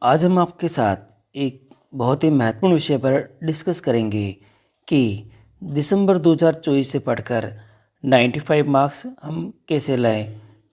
आज हम आपके साथ एक बहुत ही महत्वपूर्ण विषय पर डिस्कस करेंगे कि दिसंबर 2024 से पढ़कर 95 मार्क्स हम कैसे लाएं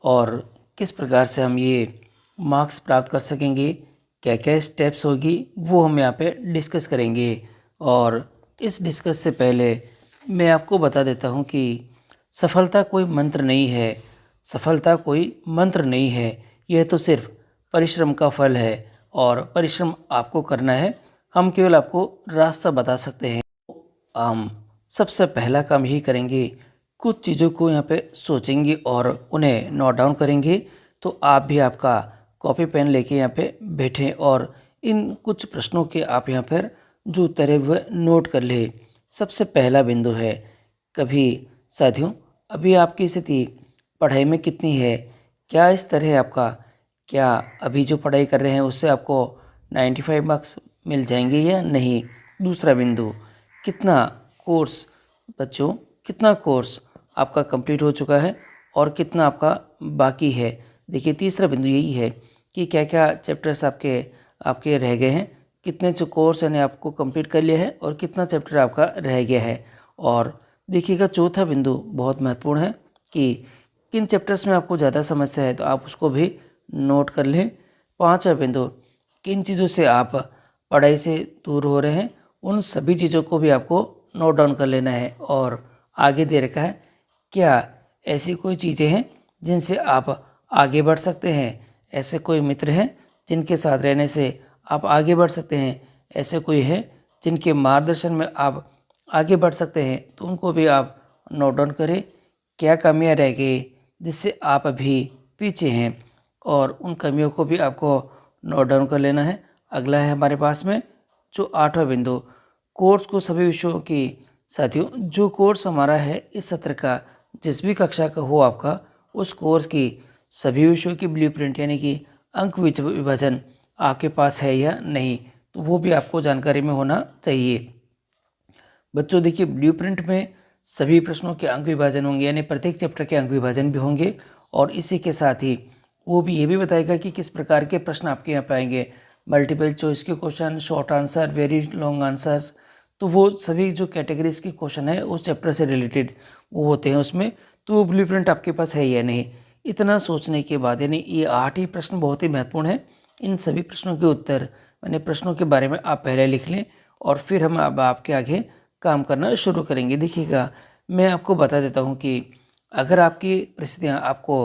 और किस प्रकार से हम ये मार्क्स प्राप्त कर सकेंगे, क्या क्या स्टेप्स होगी वो हम यहाँ पे डिस्कस करेंगे। और इस डिस्कस से पहले मैं आपको बता देता हूँ कि सफलता कोई मंत्र नहीं है, सफलता कोई मंत्र नहीं है, यह तो सिर्फ परिश्रम का फल है और परिश्रम आपको करना है। हम केवल आपको रास्ता बता सकते हैं। हम सबसे पहला काम यही करेंगे, कुछ चीज़ों को यहाँ पे सोचेंगे और उन्हें नोट डाउन करेंगे। तो आप भी आपका कॉपी पेन लेके यहाँ पे बैठें और इन कुछ प्रश्नों के आप यहाँ पर जो उत्तर है वह नोट कर ले। सबसे पहला बिंदु है, कभी साथियों अभी आपकी स्थिति पढ़ाई में कितनी है, क्या इस तरह आपका, क्या अभी जो पढ़ाई कर रहे हैं उससे आपको 95 मार्क्स मिल जाएंगे या नहीं। दूसरा बिंदु, कितना कोर्स बच्चों, कितना कोर्स आपका कंप्लीट हो चुका है और कितना आपका बाकी है। देखिए तीसरा बिंदु यही है कि क्या क्या चैप्टर्स आपके आपके रह गए हैं, कितने जो कोर्स यानी आपको कंप्लीट कर लिया है और कितना चैप्टर आपका रह गया है। और देखिएगा चौथा बिंदु बहुत महत्वपूर्ण है कि किन चैप्टर्स में आपको ज़्यादा समस्या है, तो आप उसको भी नोट कर लें। पांचवा बिंदु, किन चीज़ों से आप पढ़ाई से दूर हो रहे हैं, उन सभी चीज़ों को भी आपको नोट डाउन कर लेना है। और आगे दे रखा है, क्या ऐसी कोई चीज़ें हैं जिनसे आप आगे बढ़ सकते हैं, ऐसे कोई मित्र हैं जिनके साथ रहने से आप आगे बढ़ सकते हैं, ऐसे कोई है जिनके मार्गदर्शन में आप आगे बढ़ सकते हैं, तो उनको भी आप नोट डाउन करें। क्या कमियां रह गई जिससे आप अभी पीछे हैं, और उन कमियों को भी आपको नोट डाउन कर लेना है। अगला है हमारे पास में जो आठवां बिंदु, कोर्स को सभी विषयों की, साथियों जो कोर्स हमारा है इस सत्र का, जिस भी कक्षा का हो आपका, उस कोर्स की सभी विषयों की ब्लूप्रिंट यानी कि अंक विभाजन आपके पास है या नहीं, तो वो भी आपको जानकारी में होना चाहिए। बच्चों देखिए ब्लूप्रिंट में सभी प्रश्नों के अंक विभाजन होंगे, यानी प्रत्येक चैप्टर के अंक विभाजन भी होंगे, और इसी के साथ ही वो भी ये भी बताएगा कि किस प्रकार के प्रश्न आपके यहाँ पे आएंगे, मल्टीपल चॉइस के question, short answer, very long answers. तो वो सभी जो कैटेगरीज के क्वेश्चन है उस चैप्टर से रिलेटेड वो होते हैं उसमें, तो वो ब्लूप्रिंट आपके पास है या नहीं। इतना सोचने के बाद, यानी ये 8 ही प्रश्न बहुत ही महत्वपूर्ण है, इन सभी प्रश्नों के उत्तर यानी प्रश्नों के बारे में आप पहले लिख लें और फिर हम अब आपके आगे काम करना शुरू करेंगे। देखिएगा मैं आपको बता देता हूँ कि अगर आपकी परिस्थितियाँ आपको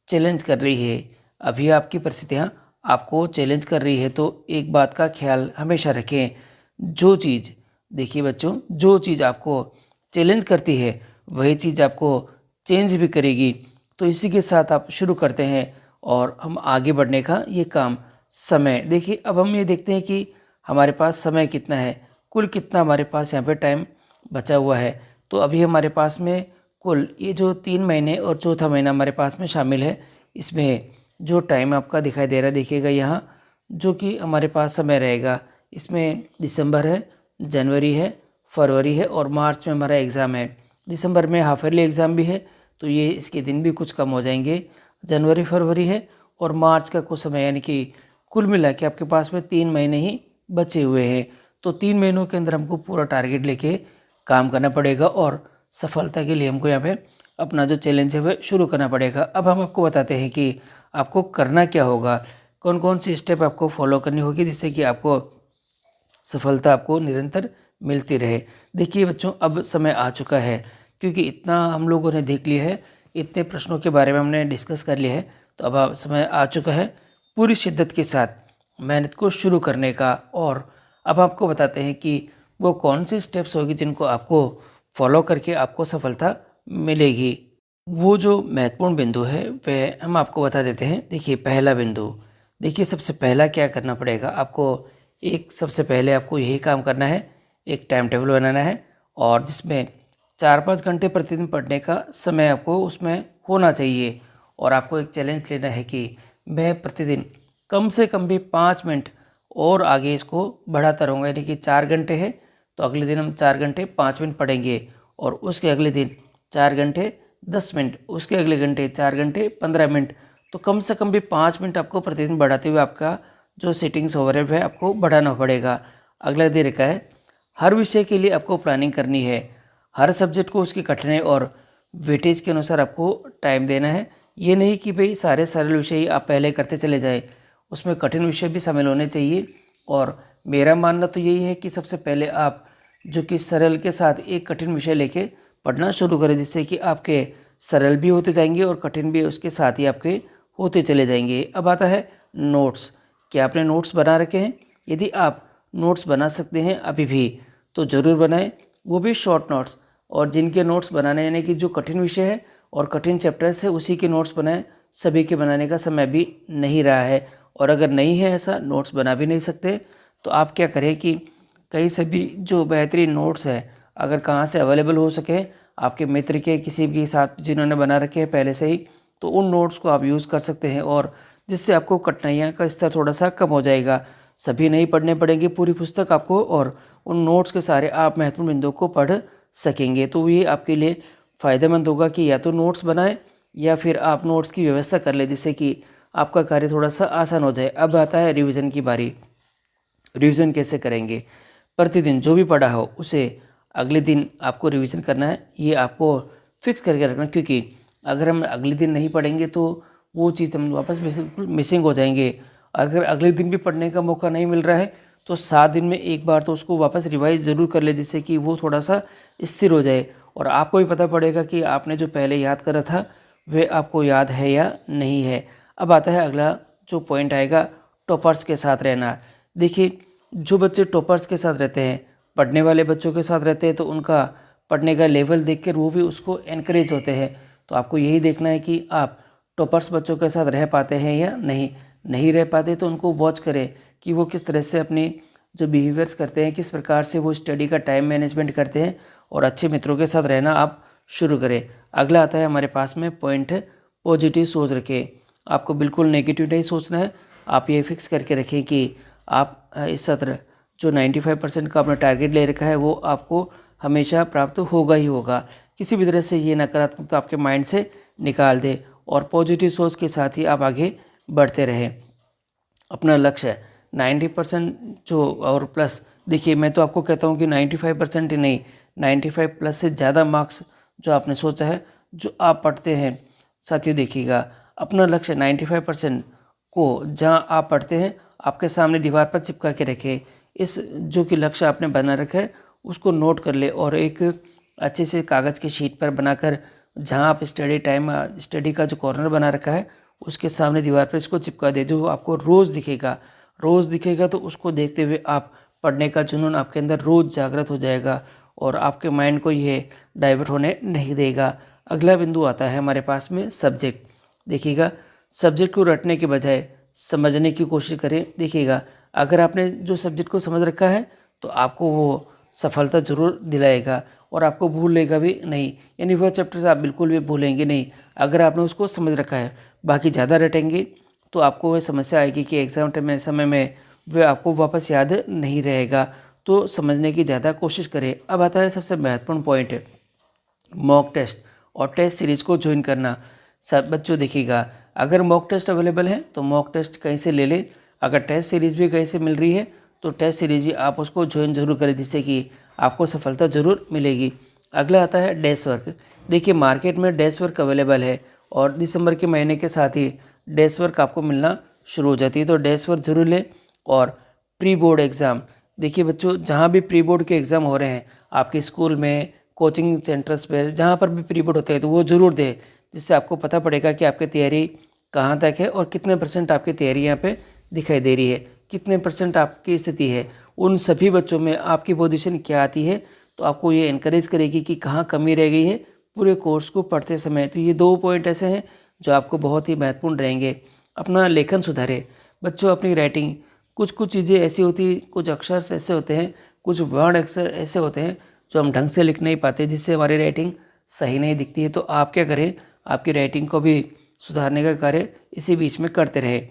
चैलेंज कर रही है, अभी आपकी परिस्थितियाँ आपको चैलेंज कर रही है, तो एक बात का ख्याल हमेशा रखें, जो चीज़, देखिए बच्चों, जो चीज़ आपको चैलेंज करती है वही चीज़ आपको चेंज भी करेगी। तो इसी के साथ आप शुरू करते हैं और हम आगे बढ़ने का ये काम। समय, देखिए अब हम ये देखते हैं कि हमारे पास समय कितना है, कुल कितना हमारे पास यहाँ पे टाइम बचा हुआ है। तो अभी हमारे पास में कुल ये जो 3 महीने और चौथा महीना हमारे पास में शामिल है, इसमें जो टाइम आपका दिखाई दे रहा है देखिएगा यहाँ, जो कि हमारे पास समय रहेगा, इसमें दिसंबर है, जनवरी है, फरवरी है और मार्च में हमारा एग्ज़ाम है। दिसंबर में हाफ ईयरली एग्ज़ाम भी है, तो ये इसके दिन भी कुछ कम हो जाएंगे। जनवरी फरवरी है और मार्च का कुछ समय, यानी कि कुल मिला के आपके पास में 3 महीने ही बचे हुए हैं। तो 3 महीनों के अंदर हमको पूरा टारगेट लेके काम करना पड़ेगा और सफलता के लिए हमको यहाँ पे अपना जो चैलेंज है वह शुरू करना पड़ेगा। अब हम आपको बताते हैं कि आपको करना क्या होगा, कौन कौन सी स्टेप आपको फॉलो करनी होगी जिससे कि आपको सफलता आपको निरंतर मिलती रहे। देखिए बच्चों अब समय आ चुका है, क्योंकि इतना हम लोगों ने देख लिया है, इतने प्रश्नों के बारे में हमने डिस्कस कर लिया है, तो अब समय आ चुका है पूरी शिद्दत के साथ मेहनत को शुरू करने का। और अब आपको बताते हैं कि वो कौन सी स्टेप्स होगी जिनको आपको फॉलो करके आपको सफलता मिलेगी। वो जो महत्वपूर्ण बिंदु है वह हम आपको बता देते हैं। देखिए पहला बिंदु, देखिए सबसे पहला क्या करना पड़ेगा आपको, एक सबसे पहले आपको यही काम करना है, एक टाइम टेबल बनाना है और जिसमें 4-5 घंटे प्रतिदिन पढ़ने का समय आपको उसमें होना चाहिए। और आपको एक चैलेंज लेना है कि मैं प्रतिदिन कम से कम भी 5 मिनट और आगे इसको बढ़ाता रहूँगा, यानी कि 4 घंटे है तो अगले दिन हम 4 घंटे 5 मिनट पढ़ेंगे, और उसके अगले दिन 4 घंटे 10 मिनट, उसके अगले घंटे 4 घंटे 15 मिनट। तो कम से कम भी 5 मिनट आपको प्रतिदिन बढ़ाते हुए आपका जो सेटिंग्स ओवरलैप है आपको बढ़ाना पड़ेगा। अगला दे रखा है, हर विषय के लिए आपको प्लानिंग करनी है। हर सब्जेक्ट को उसकी कठिनाई और वेटेज के अनुसार आपको टाइम देना है। ये नहीं कि भाई सारे सरल विषय ही आप पहले करते चले जाए, उसमें कठिन विषय भी शामिल होने चाहिए। और मेरा मानना तो यही है कि सबसे पहले आप जो कि सरल के साथ एक कठिन विषय लेके पढ़ना शुरू करें, जिससे कि आपके सरल भी होते जाएंगे और कठिन भी उसके साथ ही आपके होते चले जाएंगे। अब आता है नोट्स। क्या आपने नोट्स बना रखे हैं? यदि आप नोट्स बना सकते हैं अभी भी तो ज़रूर बनाएं, वो भी शॉर्ट नोट्स। और जिनके नोट्स बनाने यानी कि जो कठिन विषय है और कठिन चैप्टर्स है उसी के नोट्स बनाएं। सभी के बनाने का समय भी नहीं रहा है, और अगर नहीं है ऐसा, नोट्स बना भी नहीं सकते, तो आप क्या करें कि कई सभी जो बेहतरीन नोट्स है अगर कहाँ से अवेलेबल हो सके, आपके मित्र के किसी के साथ जिन्होंने बना रखे हैं पहले से ही, तो उन नोट्स को आप यूज़ कर सकते हैं, और जिससे आपको कठिनाइयाँ का स्तर थोड़ा सा कम हो जाएगा। सभी नहीं पढ़ने पड़ेंगे पूरी पुस्तक आपको, और उन नोट्स के सारे आप महत्वपूर्ण बिंदुओं को पढ़ सकेंगे। तो ये आपके लिए फ़ायदेमंद होगा कि या तो नोट्स बनाएं या फिर आप नोट्स की व्यवस्था कर लें, जिससे कि आपका कार्य थोड़ा सा आसान हो जाए। अब आता है रिवीजन की बारी। रिवीजन कैसे करेंगे? प्रतिदिन जो भी पढ़ा हो उसे अगले दिन आपको रिवीजन करना है। ये आपको फिक्स करके रखना, क्योंकि अगर हम अगले दिन नहीं पढ़ेंगे तो वो चीज़ हम वापस बिल्कुल मिसिंग हो जाएंगे। अगर अगले दिन भी पढ़ने का मौका नहीं मिल रहा है तो 7 दिन में एक बार तो उसको वापस रिवाइज ज़रूर कर ले, जिससे कि वो थोड़ा सा स्थिर हो जाए और आपको भी पता पड़ेगा कि आपने जो पहले याद करा था वह आपको याद है या नहीं है। अब आता है अगला जो पॉइंट आएगा, टॉपर्स के साथ रहना। देखिए, जो बच्चे टॉपर्स के साथ रहते हैं, पढ़ने वाले बच्चों के साथ रहते हैं, तो उनका पढ़ने का लेवल देखकर वो भी उसको एनकरेज होते हैं। तो आपको यही देखना है कि आप टॉपर्स बच्चों के साथ रह पाते हैं या नहीं रह पाते, तो उनको वॉच करें कि वो किस तरह से अपनी जो बिहेवियर्स करते हैं, किस प्रकार से वो स्टडी का टाइम मैनेजमेंट करते हैं, और अच्छे मित्रों के साथ रहना आप शुरू करें। अगला आता है हमारे पास में पॉइंट है, पॉजिटिव सोच रखें। आपको बिल्कुल नेगेटिव नहीं सोचना है। आप ये फिक्स करके रखें कि आप इस सत्र जो 95% का अपना टारगेट ले रखा है वो आपको हमेशा प्राप्त होगा ही होगा। किसी भी तरह से ये नकारात्मकता आपके माइंड से निकाल दे और पॉजिटिव सोच के साथ ही आप आगे बढ़ते रहें। अपना लक्ष्य 90% जो और प्लस, देखिए मैं तो आपको कहता हूँ कि 95% ही नहीं, 95 प्लस से ज़्यादा मार्क्स जो आपने सोचा है, जो आप पढ़ते हैं। साथियों देखिएगा, अपना लक्ष्य 95% को जहाँ आप पढ़ते हैं आपके सामने दीवार पर चिपका के रखें। इस जो कि लक्ष्य आपने बना रखा है उसको नोट कर ले और एक अच्छे से कागज़ की शीट पर बनाकर जहाँ आप स्टडी का जो कॉर्नर बना रखा है उसके सामने दीवार पर इसको चिपका दे, जो आपको रोज़ दिखेगा। तो उसको देखते हुए आप पढ़ने का जुनून आपके अंदर रोज़ जागृत हो जाएगा और आपके माइंड को ये डाइवर्ट होने नहीं देगा। अगला बिंदु आता है हमारे पास में सब्जेक्ट। देखिएगा, सब्जेक्ट को रटने के बजाय समझने की कोशिश करें। देखिएगा, अगर आपने जो सब्जेक्ट को समझ रखा है तो आपको वो सफलता ज़रूर दिलाएगा और आपको भूलेगा भी नहीं, यानी वह चैप्टर आप बिल्कुल भी भूलेंगे नहीं अगर आपने उसको समझ रखा है। बाकी ज़्यादा रटेंगे तो आपको वह समस्या आएगी कि एग्ज़ाम समय में वह आपको वापस याद नहीं रहेगा। तो समझने की ज़्यादा कोशिश करें। अब आता है सबसे महत्वपूर्ण पॉइंट है, मॉक टेस्ट और टेस्ट सीरीज़ को ज्वाइन करना। सब बच्चों देखिएगा, अगर मॉक टेस्ट अवेलेबल है तो मॉक टेस्ट कहीं से ले लें, अगर टेस्ट सीरीज़ भी कहीं से मिल रही है तो टेस्ट सीरीज़ भी आप उसको ज्वाइन जरूर करें, जिससे कि आपको सफलता ज़रूर मिलेगी। अगला आता है डेस्क वर्क। देखिए, मार्केट में डेस्क वर्क अवेलेबल है और दिसंबर के महीने के साथ ही डेस्क वर्क आपको मिलना शुरू हो जाती है, तो डेस्क वर्क जरूर लें। और प्री बोर्ड एग्ज़ाम, देखिए बच्चों, जहाँ भी प्री बोर्ड के एग्ज़ाम हो रहे हैं आपके स्कूल में, कोचिंग सेंटर्स पर, जहाँ पर भी प्री बोर्ड होते हैं तो वो ज़रूर दें, जिससे आपको पता पड़ेगा कि आपकी तैयारी कहाँ तक है और कितने % आपकी तैयारी यहाँ पे दिखाई दे रही है, कितने % आपकी स्थिति है, उन सभी बच्चों में आपकी पोजीशन क्या आती है। तो आपको ये इनकरेज करेगी कि कहाँ कमी रह गई है पूरे कोर्स को पढ़ते समय। तो ये 2 पॉइंट ऐसे हैं जो आपको बहुत ही महत्वपूर्ण रहेंगे। अपना लेखन सुधारें बच्चों, अपनी राइटिंग, कुछ चीज़ें ऐसी होती, कुछ अक्षर ऐसे होते हैं, कुछ वर्ड अक्षर ऐसे होते हैं जो हम ढंग से लिख नहीं पाते, जिससे हमारी राइटिंग सही नहीं दिखती है। तो आप क्या करें, आपकी राइटिंग को भी सुधारने का कार्य इसी बीच में करते रहे।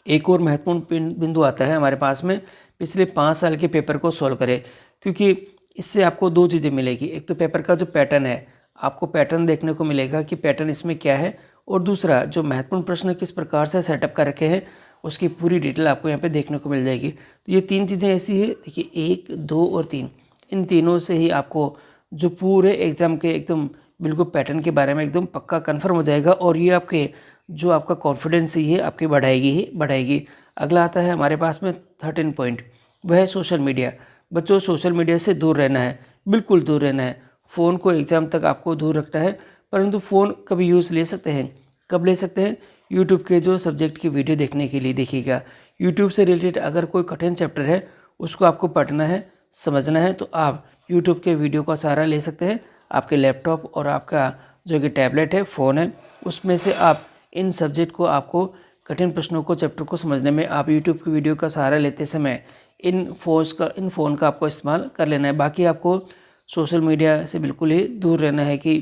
एक और महत्वपूर्ण बिंदु आता है हमारे पास में, पिछले 5 साल के पेपर को सॉल्व करें, क्योंकि इससे आपको 2 चीज़ें मिलेगी। एक तो पेपर का जो पैटर्न है, आपको पैटर्न देखने को मिलेगा कि पैटर्न इसमें क्या है, और दूसरा जो महत्वपूर्ण प्रश्न किस प्रकार से सेटअप कर रखे हैं उसकी पूरी डिटेल आपको यहाँ पे देखने को मिल जाएगी। तो ये 3 चीज़ें ऐसी है, देखिए 1, 2 और 3, इन तीनों से ही आपको जो पूरे एग्ज़ाम के एकदम बिल्कुल पैटर्न के बारे में एकदम पक्का कन्फर्म हो जाएगा और ये आपके जो आपका कॉन्फिडेंस ही है आपकी बढ़ाएगी ही बढ़ाएगी। अगला आता है हमारे पास में 13 पॉइंट, वह है सोशल मीडिया। बच्चों, सोशल मीडिया से दूर रहना है, बिल्कुल दूर रहना है। फ़ोन को एग्ज़ाम तक आपको दूर रखना है, परंतु फ़ोन कभी यूज़ ले सकते हैं, कब ले सकते हैं? यूट्यूब के जो सब्जेक्ट की वीडियो देखने के लिए देखिएगा। यूट्यूब से रिलेटेड अगर कोई कठिन चैप्टर है उसको आपको पढ़ना है, समझना है, तो आप यूट्यूब के वीडियो का सहारा ले सकते हैं। आपके लैपटॉप और आपका जो कि टैबलेट है, फ़ोन है, उसमें से आप इन सब्जेक्ट को आपको कठिन प्रश्नों को, चैप्टर को समझने में आप यूट्यूब की वीडियो का सहारा लेते समय इन फ़ोन का आपको इस्तेमाल कर लेना है। बाकी आपको सोशल मीडिया से बिल्कुल ही दूर रहना है कि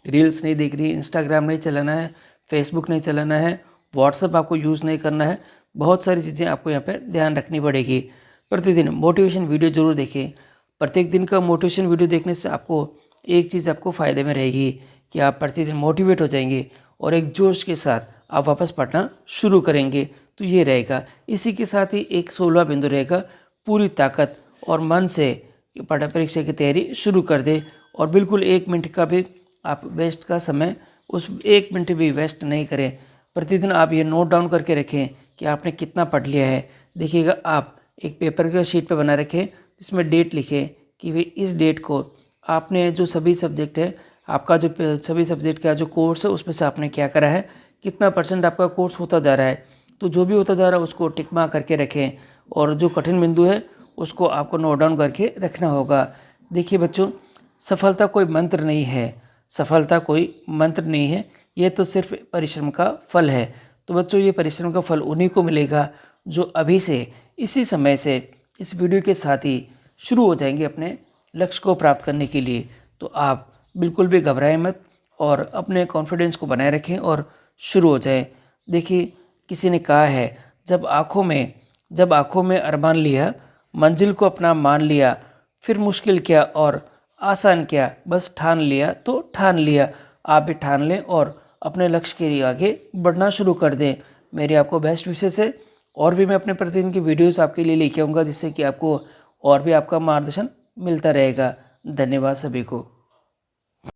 रील्स नहीं देखनी, इंस्टाग्राम नहीं चलाना है, फेसबुक नहीं चलाना है, व्हाट्सएप आपको यूज़ नहीं करना है। बहुत सारी चीज़ें आपको यहाँ पे ध्यान रखनी पड़ेगी। प्रतिदिन मोटिवेशन वीडियो ज़रूर देखें। प्रत्येक दिन का मोटिवेशन वीडियो देखने से आपको एक चीज़ आपको फ़ायदे में रहेगी कि आप प्रतिदिन मोटिवेट हो जाएंगे और एक जोश के साथ आप वापस पढ़ना शुरू करेंगे। तो ये रहेगा। इसी के साथ ही एक 16वां बिंदु रहेगा, पूरी ताकत और मन से परीक्षा की तैयारी शुरू कर दे और बिल्कुल 1 मिनट का भी आप वेस्ट का समय, उस 1 मिनट भी वेस्ट नहीं करें। प्रतिदिन आप ये नोट डाउन करके रखें कि आपने कितना पढ़ लिया है। देखिएगा, आप एक पेपर का शीट पे बना रखें, इसमें डेट लिखें कि भाई इस डेट को आपने जो सभी सब्जेक्ट है, आपका जो सभी सब्जेक्ट का जो कोर्स है उसमें से आपने क्या करा है, कितना % आपका कोर्स होता जा रहा है। तो जो भी होता जा रहा है उसको टिक मार्क करके रखें और जो कठिन बिंदु है उसको आपको नोट डाउन करके रखना होगा। देखिए बच्चों, सफलता कोई मंत्र नहीं है, सफलता कोई मंत्र नहीं है, ये तो सिर्फ परिश्रम का फल है। तो बच्चों, ये परिश्रम का फल उन्हीं को मिलेगा जो अभी से, इसी समय से, इस वीडियो के साथ ही शुरू हो जाएंगे अपने लक्ष्य को प्राप्त करने के लिए। तो आप बिल्कुल भी घबराएं मत और अपने कॉन्फिडेंस को बनाए रखें और शुरू हो जाएं। देखिए, किसी ने कहा है, जब आँखों में अरमान लिया, मंजिल को अपना मान लिया, फिर मुश्किल क्या और आसान क्या, बस ठान लिया तो ठान लिया। आप भी ठान लें और अपने लक्ष्य के लिए आगे बढ़ना शुरू कर दें। मेरी आपको बेस्ट विशेष है और भी मैं अपने प्रतिदिन की वीडियोस आपके लिए लेके आऊँगा जिससे कि आपको और भी आपका मार्गदर्शन मिलता रहेगा। धन्यवाद सभी को।